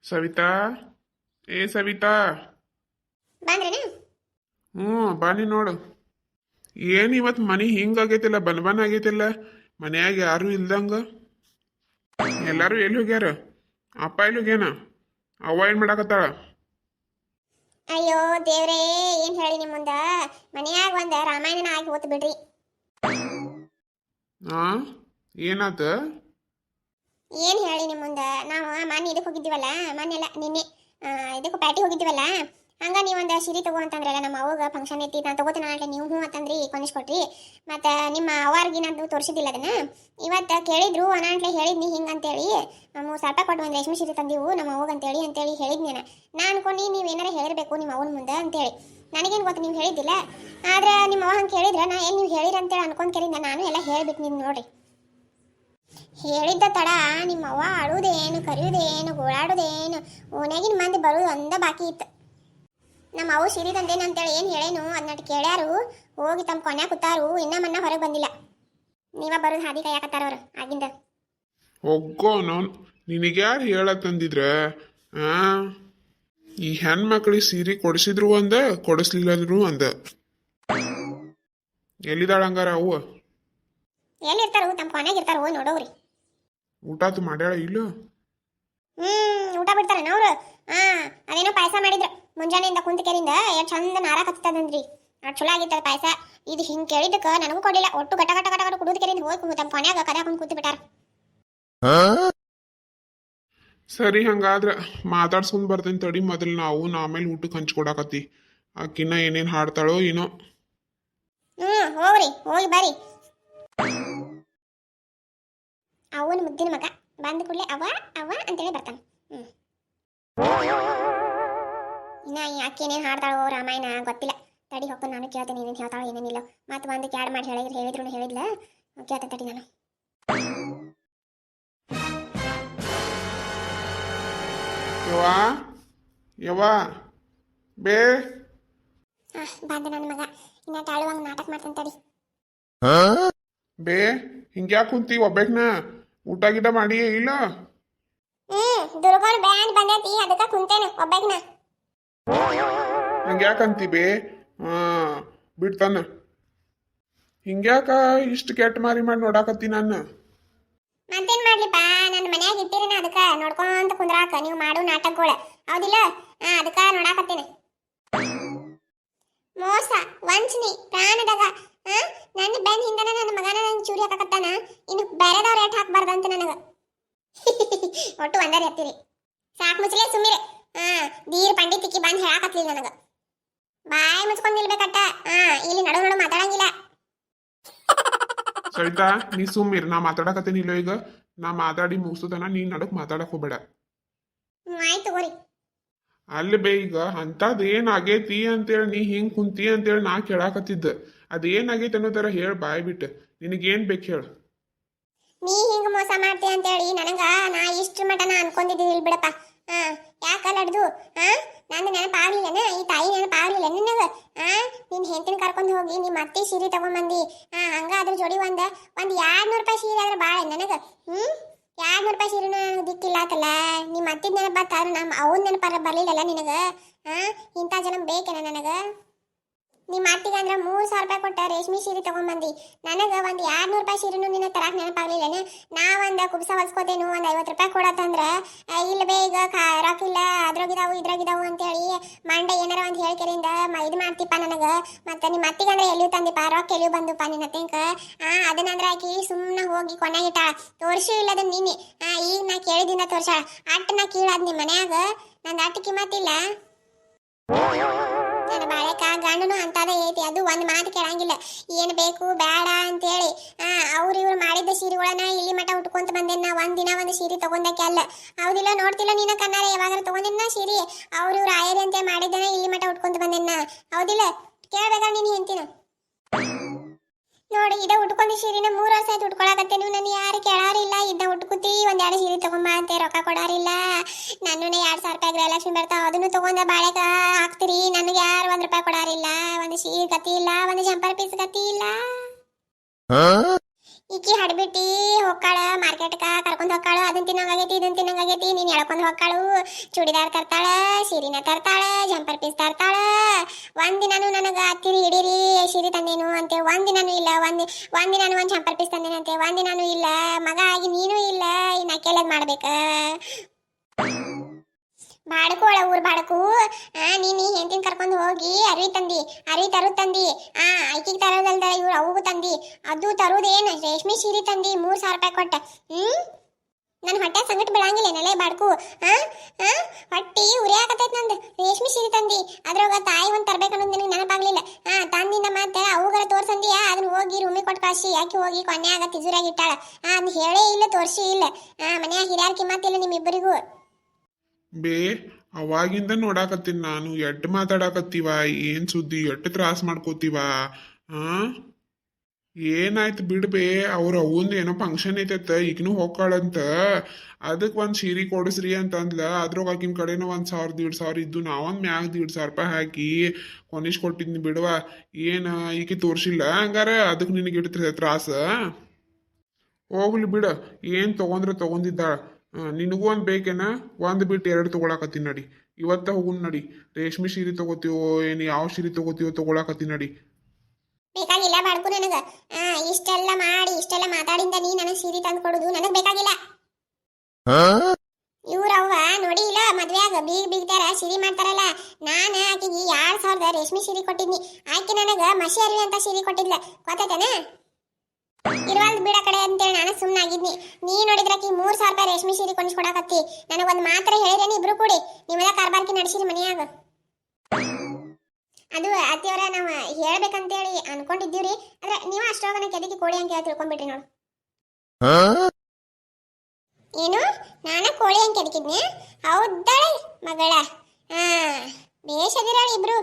ಸವಿತಾ, ಏ ಸವಿತಾ. ಬಂದ್ರೇನು? ಬಾನಿ ನೋಡು. ಏನ್ ಇವತ್ ಮನಿ ಹಿಂಗಾಗೈತಿಲ್ಲ, ಬನ್ ಆಗೈತಿಲ್ಲ. ಮನ್ಯಾಗ ಯಾರು ಇಲ್ದಂಗ. ಎಲ್ಲಾರು ಎಲ್ಲಿ ಹೋಗ್ಯಾರ? ಅಪ್ಪ ಎಲ್ಲಿ ಹೋಗ್ಯಾನ? ಅವ್ವ ಏನ್ ಮಾಡಾಕತ್ತಾಳ? ಅಯ್ಯೋ ದೇವ್ರೇ, ಏನ್ ಹೇಳಿ ನಿಮ್ ಮುಂದ. ಮನ್ಯಾಗ ಒಂದ ರಾಮಾಯಣ ಆಗಿ ಹೋತ್ ಬಿಡ್ರಿ. ಆ ಏನಾತ? ಏನ್ ಹೇಳಿ ನಿಮ್ ಮುಂದ. ನಾವು ಮೊನ್ನೆ ಇದಕ್ಕೆ ಹೋಗಿದ್ದೀವಲ್ಲ, ಮೊನ್ನೆ ಎಲ್ಲ ನಿನ್ನೆ ಇದಕ್ಕೆ ಪ್ಯಾಟಿ ಹೋಗಿದ್ದೀವಲ್ಲ. ಹಂಗ ನೀವೊಂದು ಸೀರೆ ತಗೋ ಅಂತಂದ್ರಲ್ಲ, ನಮ್ಮ ಅವ್ವಗ ಫಂಕ್ಷನ್ ಐತಿ ನಾನು ತಗೋತೀನಿ ನಾಳೆ, ನೀವು ಹ್ಞೂ ಅಂತಂದ್ರಿ ಕೊಂಡಿಸ್ಕೊಟ್ರಿ. ಮತ್ತು ನಿಮ್ಮ ಅವ್ವಾರ್ಗಿ ನಾನು ತೋರಿಸಿದ್ದಿಲ್ಲ ಅದನ್ನ. ಇವತ್ತು ಕೇಳಿದ್ರು ಅನಾಂಟ್ಲೆ ಹೇಳಿದ್ನಿ ಹಿಂಗಂತೇಳಿ, 3,000 ರೂಪಾಯಿ ಕೊಟ್ಟು ಒಂದು ರೇಷ್ಮೆ ಸೀರೆ ತಂದೀವು ನಮ್ಮ ಅವ್ವಗೆ ಅಂತೇಳಿ ಹೇಳಿದ್ನಿ. ನಾನು ಅನ್ಕೊಂಡು ನೀವು ಏನಾರ ಹೇಳಿರ್ಬೇಕು ನಿಮ್ಮ ಅವ್ವನ ಮುಂದೆ ಅಂತೇಳಿ. ನನಗೇನು ಗೊತ್ತು ನೀವು ಹೇಳಿದ್ದಿಲ್ಲ. ಆದ್ರೆ ನಿಮ್ಮ ಅವ್ವ ಹಂಗೆ ಹೇಳಿದ್ರೆ ನಾ ಏನು ನೀವು ಹೇಳಿರ ಅಂತೇಳಿ ಅನ್ಕೊಂಡು ಕೇಳಿದ್ದೆ. ನಾನು ಎಲ್ಲ ಹೇಳ್ಬಿಟ್ಟು ನೀವು ನೋಡ್ರಿ. ಹೇಳಿದ್ದ ತಡ ನಿಮ್ಮ ಅವ್ವ ಆಡುವುದೇನು, ಕರೆಯುವುದೇನು, ಗೋಳಾಡುವುದೇನು, ಓನ್ಯಾಗಿನ ಮಂದಿ ಬರೋದು ಒಂದ ಬಾಕಿ ಇತ್ತು. ನಮ್ಮ ಅವು ಸಿರಿ ತಂದೇನು ಅಂತೇಳಿ ಏನು ಹೇಳೇನು ಅದನ್ನ ಕೇಳ್ಯಾರು. ಹೋಗಿ ತಮ್ಮ ಕೊನೆ ಕೂತಾರು. ಮನ್ನ ಹೊರಗೆ ಬಂದಿಲ್ಲ. ನೀವ ಬರೋದು ಹಾದಿ ಕಾಯಕತ್ತಾರ ಅವ್ರು ಆಗಿಂದ. ಒಗ್ಗೋ ನೋನ್, ನಿನಗ್ಯಾರು ಹೇಳತ್ತಂದಿದ್ರ? ಆ ಈ ಹೆಣ್ಮಕ್ಳಿಗೆ ಸೀರೆ ಕೊಡಿಸಿದ್ರು ಒಂದ, ಕೊಡಿಸ್ಲಿಲ್ಲಂದ್ರು ಒಂದ. ಎಲ್ಲಿದಾಳ ಹಂಗಾರ ಅವ್ವ? ಎಲ್ಲಿರ್ತಾರು? ತಮ್ಮ ಕೊನೆಗೆ ಇರ್ತಾರ. ಹೋಗಿ ನೋಡೋರಿ. ಊಟಾತು ಮಾಡ್ಯಾಳ ಇಲ್ಲ? ಊಟ ಬಿಡ್ತಾರೇನ ಅವ್ರು? ಅದೇನೋ ಪಾಯಸ ಮಾಡಿದ್ರು ಮುಂಜಾನೆಯಿಂದ ಕುಂತಿಕೆರಿಂದ. ಎಷ್ಟು ಚಂದ ನಾರಾಕ ಹತ್ತದಂದ್ರಿ. ಅಷ್ಟು ಚಲೋ ಆಗಿತ್ತದ ಪಾಯಸ. ಇದು ಹಿಂಗೆ ಕೇಳಿದ್ದಕ್ಕೆ ನನಗೂ ಕೊಡಲಿಲ್ಲ. ಒಟ್ಟು ಗಟ ಗಟ ಗಟ ಗಟ ಕುಡಿದು ಕೆರಿಂದ ಹೋಗಿ ತಮ್ಮ ಕೊನೆಯಾಗ ಕದ್ಯಾಕೊಂಡು ಕೂತು ಬಿಟ್ಟಾರ. ಸರಿ, ಹಂಗಾದ್ರ ಮಾತಾಡ್ಸ್ಕೊಂಡ್ ಬರ್ತೇನೆ ತಡಿ. ಮೊದಲು ನಾವು ಆಮೇಲೆ ಊಟಕ್ಕೆ ಹಂಚ್ಕೊಡಾಕತ್ತಿ. ಆಕಿನ್ನ ಏನೇನು ಹಾಡ್ತಾಳೋ ಏನೋ. ಹೋಗ್ರಿ, ಹೋಗಿ ಬರ್ರಿ. ಅವನ ಮುದ್ದಿನ ಮಗ ಬಂದ ಕೂಡಲೇ ಅವ ಅವ ಅಂತೇಳಿ ಬರ್ತಾನೆ. ಇನ್ನ ಯಾಕೇನೇನು ಹಾಡ್ತಾಳೋ ರಾಮಾಯಣ ಗೊತ್ತಿಲ್ಲ. ತಡಿ ಹೊಕ್ಕ ನಾನು ಕೇಳ್ತೇನೆ ಏನೇನು ಹೇಳ್ತಾಳೋ ಏನೇನಿಲ್ಲ. ಮತ್ತೆ ಒಂದು ಕ್ಯಾಡ್ ಮಾಡಿ ಹೇಳಿದ್ರು ಹೇಳಿದ್ಲ. ಕೇಳ್ತೇನೆ ತಡಿ ನಾನು. ಯವ್ವಾ ಯವ್ವಾ ಬೇ. ಬಂದ ನನ್ನ ಮಗ. ಇನ್ನ ತಾಳುವಂಗ ನಾಟಕ ಮಾಡ್ತಾನೆ ತಡಿ. ಬೇ, ಹಿಂಗ್ಯಾಕೆ ಕುಂತಿ ಒಬ್ಬೇಕ್ನ? ಊಟ ಗಿಟ ಮಾಡಿ ಇಲ್ಲ? ದುರ್ಗೋಣ ಬ್ಯಾಂಡ್ ಬಂದೈತಿ, ಅದಕ್ಕೆ ಕುಂತೇನೆ ಒಬ್ಬಾಕಿನ. ಹಂಗ್ಯಾಕಂತಿ ಬೇ? ಬಿಡ್ತಾನ. ಹಿಂಗ್ಯಾಕ ಇಷ್ಟು ಕೆಟ್ಟ ಮಾರಿ ಮಾಡಿ ನೋಡಾಕತ್ತಿ ನಾನು? ಮತ್ತೇನ್ ಮಾಡ್ಲಿಪ್ಪ, ನನ್ನ ಮನ್ಯಾಗ ಇಟ್ಟಿರೇನ ಅದಕ್ಕೆ ನೋಡ್ಕೊಂತ ಕುಂದ್ರಾಕ ನೀವು ಮಾಡೋ ನಾಟಕಗಳು ಹೌದಿಲ್ಲ. ಅದಕ್ಕೆ ನೋಡಾಕತ್ತೇನೆ. ಮೋಸ, ವಂಚನೆ, ಪ್ರಾಣದಾಗ ನನ್ನ ಬೆನ್ ಹಿಂದನ ನನ್ನ ಮಗನ ನಂಗೆ ಚೂರಿ ಹಾಕಕತ್ತಾನ. ಇನ್ನು ಬೇರೆದವ್ರು ಏಟ್ ಹಾಕ್ಬಾರ್ದಂತ ನನಗ. ಒಟ್ಟು ಒಂದರಿ ಹತ್ತಿರಿ. ಸಾಕು ಮುಚ್ಚಲೇ ಸುಮ್ಮಿರೆ. ದೀರ್ ಪಂಡಿತಿಕ್ಕಿ ಬಂದು ಹೇಳಾಕತ್ಲಿಲ್ಲ ನನಗ. ಬಾಯಿ ಮುಚ್ಕೊಂಡ್ ನಿಲ್ಬೇಕಟ್ಟ. ಇಲ್ಲಿ ನಡು ನಡು ಮಾತಾಡಂಗಿಲ್ಲ. ಸವಿತಾ, ನೀ ಸುಮ್ಮಿರ್. ನಾ ಮಾತಾಡಕತ್ತೇನಿ ಇಲ್ಲ ಈಗ. ನಾ ಮಾತಾಡಿ ಮುಗಿಸೋದನ ನೀ ನಡಕ್ ಮಾತಾಡಕ್ ಹೋಗ್ಬೇಡ. ಆಯ್ತು ತಗೋರಿ. ಅಲ್ಲಿ ಬೇ, ಈಗ ಅಂತದ್ ಏನ್ ಆಗೇತಿ ಅಂತೇಳಿ ನೀ ಹಿಂಗ್ ಕುಂತಿ ಅಂತೇಳಿ ನಾ ಕೇಳಾಕತ್ತಿದ್ದ. ಅದೇನಾಗೈತಿ ಅನ್ನೋ ತರ ಹೇಳ ಬಾಯ್ ಬಿಟ್ಟು. ನಿನಗೇನ್ ಬೇಕು ಹೇಳ. ನೀ ಹಿಂಗ ಮೋಸ ಮಾಡ್ತಿ ಅಂತೇಳಿ ನನಗ ನಾ ಇಷ್ಟ್ರ ಮಟನ ಅನ್ಕೊಂಡಿದ್ದಿಲ್ಲ ಬಿಡಪ್ಪ. ಯಾಕಲ್ಲಡ್ದು ನಂದು ನೆನಪಾಗ್ಲಿಲ್ಲನ? ಈ ತಾಯಿ ನೆನಪಾಗ್ಲಿಲ್ಲ ನಿನಗ? ನಿನ್ ಹೆಂಡತಿನ ಕರ್ಕೊಂಡು ಹೋಗಿ ನಿಮ್ಮ ಅತ್ತಿ ಸೀರೆ ತಗೊಂಬಂದಿ. ಹಂಗ ಅದ್ರ ಜೋಡಿ ಒಂದ್ 200 ರೂಪಾಯಿ ಸೀರೆ ಆದ್ರೆ ಭಾಳ ನನಗ. 200 ರೂಪಾಯಿ ಸೀರೆನೂ ನನಗೆ ದಿಕ್ಕಿಲ್ಲ ಆತಲ್ಲ. ನಿಮ್ಮ ಅತ್ತಿದ ನೆನಪಾದ್ರೆ ನಮ್ಮ ಅವನ ನೆನಪಾರ ಬರ್ಲಿಲ್ಲಲ್ಲ ನಿನಗ? ಇಂಥ ಜನ ಬೇಕೇನ ನನಗ? ನಿಮ್ಮ ಅತ್ತಿಗೆ ಅಂದ್ರೆ 3,000 ರೂಪಾಯಿ ಕೊಟ್ಟ ರೇಷ್ಮೆ ಸೀರೆ ತಗೊಂಬಂದಿ. ನನಗೆ ಒಂದು 200 ರೂಪಾಯಿ ಸೀರೆನೂ ನಿನ್ನ ತರಾಕ್ ನೆನಪಾಗ್ಲಿಲ್ಲನ? ನಾ ಒಂದು ಕುಬ್ಸ ಹೊಲ್ಸ್ಕೋತೇನು, ಒಂದು 50 ರೂಪಾಯಿ ಕೊಡತ್ತಂದ್ರ ಇಲ್ಲ ಬೇ, ಈಗ ರೊಕ್ಕಿಲ್ಲ, ಅದ್ರಾಗಿದಾವು ಇದ್ರಾಗಿದಾವು ಅಂತೇಳಿ ಮಂಡೆ ಏನಾರ ಒಂದು ಹೇಳಿಕೆರಿಂದ ಇದು ಮಾಡ್ತಿಪ್ಪ ನನಗೆ. ಮತ್ತು ನಿಮ್ಮ ಅತ್ತಿಗೆ ಅಂದ್ರೆ ಎಲ್ಲಿಯೂ ತಂದಿಪ್ಪ, ರೊಕ್ಕ ಎಲ್ಲಿಯೂ ಬಂದುಪ್ಪ ನಿನ್ನ ತೆಂಕ. ಅದನ್ನಂದ್ರೆ ಆಕಿ ಸುಮ್ಮನೆ ಹೋಗಿ ಕೊನೆಗಿಟ್ಟಾಳ. ತೋರಿಸೂ ಇಲ್ಲದ ನೀನೆ. ಈಗ ನಾ ಕೇಳಿದಿಂದ ತೋರ್ಸಾಳ. ಅಟ್ಟು ನಾ ಕೀಳಾದ್ ನಿಮ್ಮ ಮನ್ಯಾಗ. ನಂದು ಅಟ್ಟು ಕಿಮ್ಮತ್ತಿಲ್ಲ. ನನ್ನ ಬಾಳೆಕ ಗಂಡನು ಅಂತದೇ ಐತಿ. ಅದು ಒಂದು ಮಾತು ಕೇಳಂಗಿಲ್ಲ, ಏನು ಬೇಕು ಬೇಡ ಅಂತೇಳಿ. ಅವ್ರು ಇವ್ರು ಮಾಡಿದ್ದ ಸೀರೆಗಳನ್ನ ಇಲ್ಲಿ ಮಠ ಉಟ್ಕೊಂತ ಬಂದೇನ. ಒಂದಿನ ಒಂದು ಸೀರೆ ತಗೊಂಡಕ್ಕೆ ಅಲ್ಲ ಹೌದಿಲ್ಲ? ನೋಡ್ತಿಲ್ಲ ನೀನ ಕಣ್ಣಾರೆ ಯಾವಾಗಾರ ತಗೊಂಡಿನ ಸೀರೆ? ಅವ್ರು ಇವ್ರು ಆಯರಿ ಅಂತ ಮಾಡಿದ್ದನ ಇಲ್ಲಿ ಮಠ ಉಟ್ಕೊಂತ ಬಂದೇನ ಹೌದಿಲ್ಲ? ಕೇಳ್ಬೇಕಾ ನೀನು ಹೆಂತಿನ? ನೋಡಿ, ಇದ ಉಟ್ಕೊಂಡಿ ಸೀರೆನ 3 ವರ್ಷ ಆಯ್ತು ಉಟ್ಕೊಳಕತ್ತೆ. ನೀವು ನನ್ನ ಯಾರು ಕೇಳಾರಿಲ್ಲ. ಇದ್ದ ಉಟ್ಕುತ್ತಿ 1-2 ಸೀರೆ ತಗೊಂಬ ಅಂತ ರೊಕ್ಕ ಕೊಡಾರಿಲ್ಲ. ನಾನು 2,000 ರೂಪಾಯಿ ಗೃಹಲಕ್ಷ್ಮಿ ಬರ್ತಾವ, ಅದನ್ನು ತಗೊಂಡ ಬಾಳೆಕ ಹಾಕ್ತಿರಿ. ನನಗೆ ಯಾರು 1 ರೂಪಾಯಿ ಕೊಡಾರಿಲ್ಲ. ಒಂದು ಸೀರೆ ಗತಿ ಇಲ್ಲ, ಒಂದು ಜಂಪರ್ ಪೀಸ್ ಗತಿ ಇಲ್ಲ. ಈಕಿ ಹಡ್ಬಿಟ್ಟಿ ಹೊಕ್ಕಾಳ ಮಾರ್ಕೆಟ್ಕ ಕರ್ಕೊಂಡ್ ಹೊಕ್ಕಾಳು ಅದನ್ನ ತಿನ್ನಂಗಾಗೈತಿ ಇದನ್ನ ತಿನ್ನಂಗಾಗೈತಿ ನೀನ್ ಎಳ್ಕೊಂಡ್ ಹೊಕ್ಕಾಳು ಚೂಡಿದಾರ್ ತರ್ತಾಳ ಸೀರಿನ ತರ್ತಾಳ ಜಂಪರ್ ಪೀಸ್ ತರ್ತಾಳ ಒಂದಿನಾನು ನನಗ ಅತ್ತಿರಿ ಹಿಡೀರಿ ಸೀರೆ ತಂದೇನು ಅಂತೆ ಒಂದಿನಾನು ಇಲ್ಲ ಒಂದಿನಾನು ಒಂದ್ ಜಂಪರ್ ಪೀಸ್ ತಂದೇನಂತೆ ಒಂದಿನಾನು ಇಲ್ಲ ಮಗ ಆಗಿ ನೀನು ಇಲ್ಲ ಇನ್ನ ಕೆಳಗ್ ಮಾಡ್ಬೇಕ ಬಾಡಕು ಒಳ ಊರ್ ಬಾಡಕು ನೀನಿ ಹೆಂಡತಿನ ಕರ್ಕೊಂಡು ಹೋಗಿ ಅರಿ ತರು ತಂದಿ ಐಕಿಗೆ ತರೋದಲ್ದ ಇವ್ರು ಅವಗೂ ತಂದಿ ಅದು ತರುದೇನು ರೇಷ್ಮೆ ಸೀರೆ ತಂದಿ 3,000 ರೂಪಾಯಿ ಕೊಟ್ಟ ನನ್ನ ಹೊಟ್ಟೆ ಸಂಗಟ ಬೀಳಂಗಿಲ್ಲ ನೆಲೆ ಬಾಡ್ಕು ಹೊಟ್ಟಿ ಉರಿಯಾಕತೈತ್ ನಂದು ರೇಷ್ಮೆ ಸೀರೆ ತಂದಿ ಅದ್ರೊಳಗ ತಾಯಿ ಒಂದ್ ತರ್ಬೇಕು ಅನ್ನೋದು ನನಗೆ ನೆನಪಾಗ್ಲಿಲ್ಲ ತಂದಿನ ಮತ್ತೆ ಅವುಗಳ ತೋರ್ಸಂದಿಯ ಅದನ್ನ ಹೋಗಿ ರೂಮಿಗೆ ಕೊಟ್ಟು ಕಳ್ಸಿ ಯಾಕೆ ಹೋಗಿ ಕೊನೆಯಾಗ ತಿಜುರಾಗಿ ಇಟ್ಟಾಳ ಅದನ್ನ ಹೇಳೇ ಇಲ್ಲ ತೋರ್ಸಿ ಇಲ್ಲ ಮನ್ಯಾಗ ಹಿರಿಯಾರ ಕಿಮ್ಮತ್ತಿಲ್ಲ ನಿಮ್ಮಿಬ್ಬರಿಗೂ ಬೇ ಅವಾಗಿಂದ ನೋಡಾಕತ್ತೀನಿ ನಾನು ಎಟ್ಟು ಮಾತಾಡಕತ್ತೀವ ಏನ್ ಸುದ್ದಿ ಎಟ್ಟು ತ್ರಾಸ ಮಾಡ್ಕೋತೀವ ಏನಾಯ್ತು ಬಿಡ್ಬೇ ಅವ್ರ ಅವಂದು ಏನೋ ಫಂಕ್ಷನ್ ಐತತ್ತ ಈಗಿನೂ ಹೋಗ್ಕಾಳಂತ ಅದಕ್ಕೆ ಒಂದು ಸೀರೆ ಕೊಡಿಸ್ರಿ ಅಂತ ಅಂದ್ಲ ಅದ್ರಾಗ ಆಕಿನ ಕಡೆನೋ 1,000-1,500 ಇದ್ದು ನಾವೊಂದು ಮ್ಯಾಗ 1,500 ರೂಪಾಯಿ ಹಾಕಿ ಕೊನಿಸ್ ಕೊಟ್ಟಿದ್ನಿ ಬಿಡುವ ಏನು ಈಕೆ ತೋರ್ಸಿಲ್ಲ ಹಂಗಾರ ಅದಕ್ಕೆ ನಿನಗೆ ಇಡ್ತ ತ್ರಾಸ ಹೋಗ್ಲಿ ಬಿಡ ಏನು ತಗೊಂಡ್ರೆ ತಗೊಂಡಿದ್ದಾಳ ನಿನಗೂ ಒಂದು ಬೇಕೇನ ಒಂದು ಬಿಟ್ಟು 2 ತೊಗೊಳಕತ್ತೀನಿ ನಡಿ ಇವತ್ತ ಹೋಗುನ್ ನಡಿ ರೇಷ್ಮೆ ಸೀರೆ ತಗೋತೀವೋ ಏನು ಯಾವ ಸೀರೆ ತಗೋತೀವೋ ತೊಗೊಳಕತ್ತೀನಿ ನಡಿ ಬೇಕಾಗಿಲ್ಲ ಬಾಡ್ಕು ನನಗ ಇಷ್ಟೆಲ್ಲ ಮಾಡಿ ಇಷ್ಟೆಲ್ಲ ಮಾತಾಡಿಂದ ನೀ ನನಗೆ ಸೀರೆ ತಂದು ಕೊಡುದು ನನಗೆ ಬೇಕಾಗಿಲ್ಲ ಇವ್ರವ್ವ ನೋಡಿ ಇಲ್ಲ ಮದ್ವೆಯಾಗ ಬೀಗ್ತಾರ ಸೀರೆ ಮಾಡ್ತಾರಲ್ಲ ನಾನು ಆಕಿಗೆ 2,000 ರೇಷ್ಮೆ ಸೀರೆ ಕೊಟ್ಟಿದ್ನಿ ಆಕೆ ನನಗ ಮಸಿ ಅರಿವಿ ಅಂತ ಸೀರೆ ಕೊಟ್ಟಿದ್ಲ ಗೊತ್ತೈತೇನ ಇರುವಲ್ದು ಬಿಡ ಕಡೆ ಅಂತೇಳಿ ನಾನು ಸುಮ್ಮನಾಗಿದ್ನಿ ನೀ ನೋಡಿದ್ರಾಕಿ 3,000 ರೂಪಾಯಿ ರೇಷ್ಮೆ ಸೀರೆ ಕೊಂಡಿಸ್ಕೊಡಕತ್ತಿ ನನಗೊಂದು ಮಾತ್ರ ಹೇಳಿರೇನಿ ಇಬ್ರು ಕೂಡಿ ನಿಮ್ಮೆಲ್ಲ ಕಾರ್ಬಾರ್ಕಿ ನಡೆಸಿರಿ ಮನೆಯಾಗ ಅದು ಅತ್ತಿಯವರ ನಾವು ಹೇಳ್ಬೇಕಂತೇಳಿ ಅನ್ಕೊಂಡಿದ್ದೀವ್ರಿ ಆದ್ರೆ ನೀವು ಅಷ್ಟೊಳಗನ ಕೆದಕಿ ಕೋಳಿ ಅಂತ ಹೇಳಿ ತಿಳ್ಕೊಂಡ್ಬಿಟ್ರಿ ನೋಡು ಏನು ನಾನ ಕೋಳಿ ಅಂತ ಕೆದಕಿದ್ನಿ ಹೌದಾಳೆ ಮಗಳ ಬೇಷದಿರಾಳಿ ಇಬ್ರು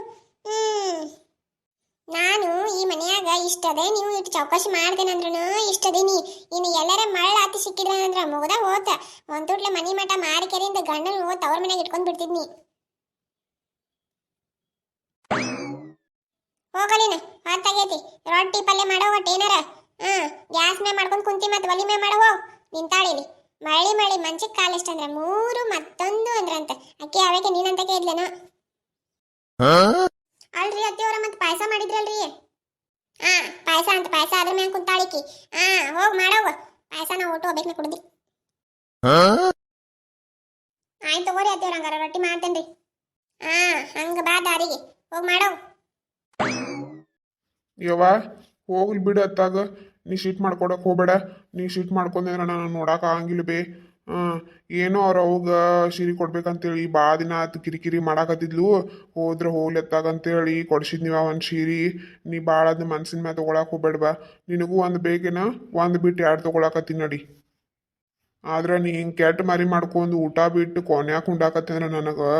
ನಾನು ಈ ಮನೆಯಾಗ ಇಷ್ಟದೇ ನೀವು ಇಟ್ಟು ಚೌಕಾಶಿ ಮಾಡ್ದೇನಂದ್ರೂ ಇಷ್ಟದೀನಿ ಇನ್ನು ಎಲ್ಲರ ಮಳ್ಳ ಹತ್ತಿ ಸಿಕ್ಕಿದ್ರಂದ್ರ ಮುಗ್ದ ಹೋತ ಒಂದ್ ತುಟ್ಲೆ ಮನಿ ಮಠ ಮಾರಿಕೆರಿಂದ ಗಂಡನ ಹೋತ್ ಅವ್ರ ಮನೆಯಾಗ ಇಟ್ಕೊಂಡ್ ಬಿಡ್ತಿದ್ನಿ ಹೋಗಲಿನ ಹೊತ್ತಾಗೈತಿ ರೊಟ್ಟಿ ಪಲ್ಯ ಮಾಡೋ ಒಟ್ಟು ಏನಾರ ಗ್ಯಾಸ್ ಮೇ ಮಾಡ್ಕೊಂಡ್ ಕುಂತಿ ಮತ್ತೆ ಒಲಿ ಮೇ ಮಾಡೋ ನಿಂತಾಳಿಲಿ ಮಳಿ ಮಂಚಕ್ ಕಾಲಿಷ್ಟ ಅಂದ್ರ 3 ಮತ್ತೊಂದು ಅಂದ್ರಂತ ಅಕ್ಕಿ ಅವಕ್ಕೆ ನೀನಂತಕ್ಕೆ ಇದ್ಲೇನ ಅಲ್ರಿ ಅತ್ತಿಯವರ ಮತ್ತೆ ಪಾಯಸ ಮಾಡಿದ್ರಲ್ರಿ ಪಾಯಸ ಅಂತ ಪಾಯಸ ಅದ್ರ ಮ್ಯಾಗ ಕುಂತಾಳಿಕಿ ಹೋಗ್ ಮಾಡವ ಪಾಯಸ ನಾ ಊಟ ಹೋಗ್ಬೇಕು ಕುಡ್ದಿ ಆಯ್ತು ತಗೋರಿ ಅತ್ತಿಯವ್ರ ಹಂಗಾರ ರೊಟ್ಟಿ ಮಾಡ್ತೇನ್ರಿ ಹಂಗ ಬಾ ದಾರಿಗೆ ಹೋಗ್ ಮಾಡವ್ ಯವ್ವ ಹೋಗ್ಲಿ ಬಿಡು ಅತ್ತಾಗ ನೀ ಶೀಟ್ ಮಾಡ್ಕೊಡಕ್ ಹೋಗ್ಬೇಡ ನೀ ಶೀಟ್ ಮಾಡ್ಕೊಂಡ್ರೆ ನಾನು ನೋಡಕ್ ಆಗಂಗಿಲ್ಲ ಬೇ ಏನೋ ಅವ್ರ ಅವಾಗ ಸೀರೆ ಕೊಡ್ಬೇಕಂತೇಳಿ ಭಾಳ ದಿನ ಆತು ಕಿರಿಕಿರಿ ಮಾಡಾಕತ್ತಿದ್ಲು ಹೋದ್ರೆ ಹೋಗ್ಲಿ ಅತ್ತಾಗಂತೇಳಿ ಕೊಡ್ಸಿದ್ನಿವ ಒಂದು ಸೀರೆ ನೀ ಭಾಳ ಅದ್ ಮನ್ಸಿನ ಮ್ಯಾಲ ತೊಗೊಳಕ್ ಹೋಗ್ಬೇಡ ಬಾ ನಿನಗೂ ಒಂದು ಬೇಕೇನ ಒಂದು ಬಿಟ್ಟು 2 ತೊಗೊಳಕತ್ತೀನಿ ನಡಿ ಆದ್ರೆ ನೀ ಹಿಂಗೆ ಕೆಟ್ಟ ಮರಿ ಮಾಡ್ಕೊಂಡು ಊಟ ಬಿಟ್ಟು ಕೊನ್ಯಾಕ ಉಂಡಾಕತ್ತಿ ಅಂದ್ರೆ ನನಗೆ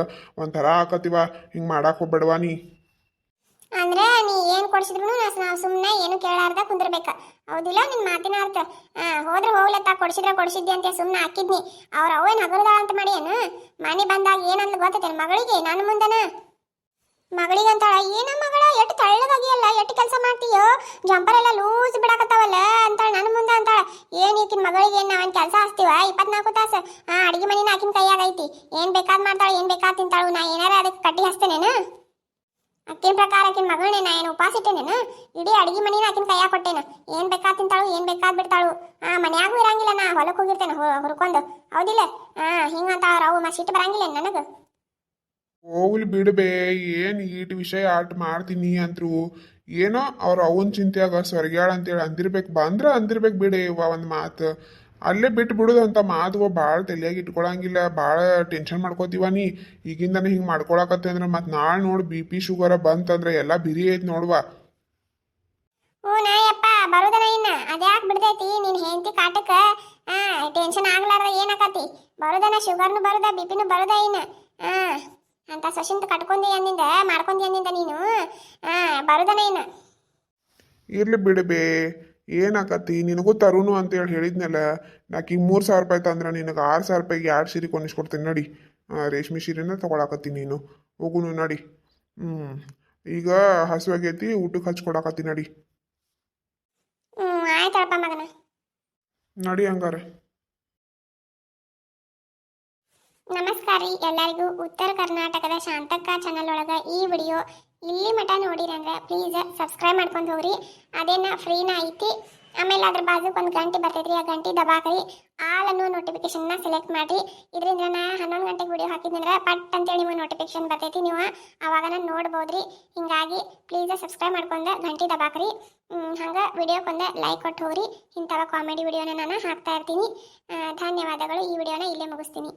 ಒಂಥರ ಆಕತಿವ ಹಿಂಗೆ ಮಾಡಾಕ್ ಹೋಗ್ಬೇಡವಾ ನೀ ಅಂದ್ರೆ ನೀ ಏನ್ ಕೊಡ್ಸಿದ್ರು ನಾವು ಸುಮ್ಮನೆ ಏನು ಕೇಳಾರ್ದ ಕುಂದಿರ್ಬೇಕ ಹೌದಿಲ್ಲ ನಿನ್ ಮಾತಿನ ಅರ್ಥ ಹೋದ್ರೆ ಹೋಗ್ಲತ್ತ ಕೊಡ್ಸಿದ್ದೆ ಅಂತ ಸುಮ್ಮನೆ ಹಾಕಿದ್ನಿ ಅವ್ರ ಅವೇನ್ ಹಗರದಾಳ ಅಂತ ಮಾಡಿ ಏನು ಮನೆ ಬಂದಾಗ ಏನಂದ್ ಗೊತ್ತೈತೆ ಮಗಳಿಗೆ ನನ್ನ ಮುಂದನ ಮಗಳಿಗೆ ಅಂತಾಳ ಏನ ಮಗಳ ಎಷ್ಟು ತಳ್ಳಗಾಗಿಯಲ್ಲ ಎಷ್ಟು ಕೆಲಸ ಮಾಡ್ತೀಯೋ ಜಂಪರ್ ಎಲ್ಲ ಲೂಸ್ ಬಿಡಾಕತ್ತಾವಲ್ಲ ಅಂತಾಳ ನನ್ನ ಮುಂದೆ ಅಂತಾಳ ಏನ್ ಈಕಿನ ಮಗಳಿಗೆ ಏನ್ ನಾವೇನ್ ಕೆಲಸ ಹಚ್ತೀವ 24 ತಾಸು ಅಡಿಗೆ ಮನಿನ ಆಕಿನ ಕೈಯಾಗೈತಿ ಏನ್ ಬೇಕಾದ್ ಮಾಡ್ತಾಳ ಏನ್ ಬೇಕಾದ್ ತಿಂತಾಳು ನಾ ಏನಾರ ಅದಕ್ಕೆ ಕಟ್ಟಿ ಹಚ್ತೇನೇನ ಅಕ್ಕಿನ ಪ್ರಕಾರ ಆಕಿನ ಮಗಳನ್ನೇ ನಾ ಏನು ಉಪವಾಸ ಇಟ್ಟೇನೇನ ಇಡೀ ಅಡಿಗೆ ಮನಿನ ಆಕಿನ ಕೈಯಾಗ ಕೊಟ್ಟೇನ ಏನ್ ಬೇಕಾದ್ ತಿಂತಾಳು ಏನ್ ಬೇಕಾದ್ ಬಿಡ್ತಾಳು ಮನ್ಯಾಗೂ ಇರಂಗಿಲ್ಲ ನಾ ಹೊಲಕ್ಕೆ ಹೋಗಿರ್ತೇನೆ ಹುರ್ಕೊಂಡು ಹೌದಿಲ್ಲ ಹಿಂಗಂತ ಅವು ಸಿಟ್ಟು ಬರಂಗಿಲ್ಲ ನನಗ ಹೋಗ್ಲಿ ಬಿಡ್ಬೇ ಏನು ಈಟ್ ವಿಷಯ ಆಟ ಮಾಡ್ತೀನಿ ಅಂತ್ರು ಏನೋ ಅವ್ರ ಅವನ್ ಚಿಂತೆಯಾಗ ಸ್ವರ್ಗ್ಯಾಳ ಅಂತೇಳಿ ಅಂದಿರ್ಬೇಕು ಅಂದಿರ್ಬೇಕು ಬಿಡಿ ಒಂದು ಮಾತು ಅಲ್ಲೇ ಬಿಟ್ಟು ಬಿಡುದಂತ ಮಾತುಗಳು ಭಾಳ ತಲೆಯಾಗಿ ಇಟ್ಕೊಳಂಗಿಲ್ಲ ಭಾಳ ಟೆನ್ಷನ್ ಮಾಡ್ಕೋತೀವ ನೀ ಈಗಿಂದನೇ ಹಿಂಗೆ ಮಾಡ್ಕೊಳಕತ್ತೆ ಅಂದ್ರೆ ಮತ್ತೆ ನಾಳೆ ನೋಡಿ BP ಶುಗರ ಬಂತಂದ್ರೆ ಎಲ್ಲ ಬಿರಿ ಐತಿ ನೋಡುವ ನಾಯಪ್ಪ ಬರುದನ ಇನ್ನ ಅದ್ಯಾಕೆ ಬಿಡ್ತೈತಿ ನೀನ್ ಹೆಂಡತಿ ಕಾಟಕ್ಕ ಟೆನ್ಷನ್ ಆಗ್ಲಾರ್ದ ಏನಾಕತಿ ಬರುದನ ಶುಗರ್ನು ಬರುದ ಬಿಪಿನು ಬರುದ ಇನ್ನ ಅಂತ ಸಶಿಂತ ಕಟ್ಕೊಂಡಿ ಅಂದಿಂದ ಮಾಡ್ಕೊಂಡಿ ಅಂದಿಂದ ನೀನು ಬರುದನ ಇನ್ನ ಇರ್ಲಿ ಬಿಡಬೇ ಏನಾಕತಿ ನಿನಗೂ ತರುನು ಅಂತೇಳಿ ಹೇಳಿದ್ನಲ್ಲ ನಾಕೀಗ 3,000 ರೂಪಾಯಿ ತಂದ್ರೆ ನಿನಗೆ 6,000 ರೂಪಾಯಿಗೆ 2 ಸೀರೆ ಕೊಂಡಿಸ್ಕೊಡ್ತೀನಿ ನಡಿ ರೇಷ್ಮೆ ಸೀರೆನ ತಗೊಳಕತ್ತಿ ನೀನು ಹೋಗುನು ನಡಿ ಈಗ ಹಸುವಾಗೈತಿ ಊಟಕ್ಕೆ ಹಚ್ಕೊಡಕತ್ತಿ ನಡಿ ಆಯ್ತಪ್ಪ ಮಗನ ನಡಿ ಹಂಗಾರ. ನಮಸ್ಕಾರ ರೀ ಎಲ್ಲರಿಗೂ. ಉತ್ತರ ಕರ್ನಾಟಕದ ಶಾಂತಕ್ಕ ಚಾನಲ್ ಒಳಗೆ ಈ ವಿಡಿಯೋ ಇಲ್ಲಿ ಮಟ ನೋಡಿರಿ ಅಂದ್ರೆ ಪ್ಲೀಸ್ ಸಬ್ಸ್ಕ್ರೈಬ್ ಮಾಡ್ಕೊಂಡು ಹೋಗ್ರಿ. ಅದೇನ ಫ್ರೀನ ಐತಿ. ಆಮೇಲೆ ಅದ್ರ ಬಾಜುಕ್ ಒಂದು ಗಂಟೆ ಬರ್ತೈತ್ರಿ, ಆ ಗಂಟೆ ದಬಾಕ್ರಿ. ಆಲ್ ಅನ್ನೋ ನೋಟಿಫಿಕೇಶನ್ನ ಸೆಲೆಕ್ಟ್ ಮಾಡಿರಿ. ಇದರಿಂದ ನಾ 11 ಗಂಟೆಗೆ ವಿಡಿಯೋ ಹಾಕಿದ್ರೆ ಪಟ್ ಅಂತೇಳಿ ನಿಮಗೆ ನೋಟಿಫಿಕೇಶನ್ ಬರ್ತೈತಿ, ನೀವು ಅವಾಗ ನೋಡ್ಬೋದ್ರಿ. ಹಿಂಗಾಗಿ ಪ್ಲೀಸ್ ಸಬ್ಸ್ಕ್ರೈಬ್ ಮಾಡ್ಕೊಂಡು ಗಂಟೆ ದಬಾಕ್ರಿ. ಹಂಗೆ ವಿಡಿಯೋಕ್ಕೊಂದು ಲೈಕ್ ಕೊಟ್ಟು ಹೋಗ್ರಿ. ಇಂಥವ ಕಾಮಿಡಿ ವಿಡಿಯೋನ ನಾನು ಹಾಕ್ತಾ ಇರ್ತೀನಿ. ಧನ್ಯವಾದಗಳು. ಈ ವಿಡಿಯೋನ ಇಲ್ಲೇ ಮುಗಿಸ್ತೀನಿ.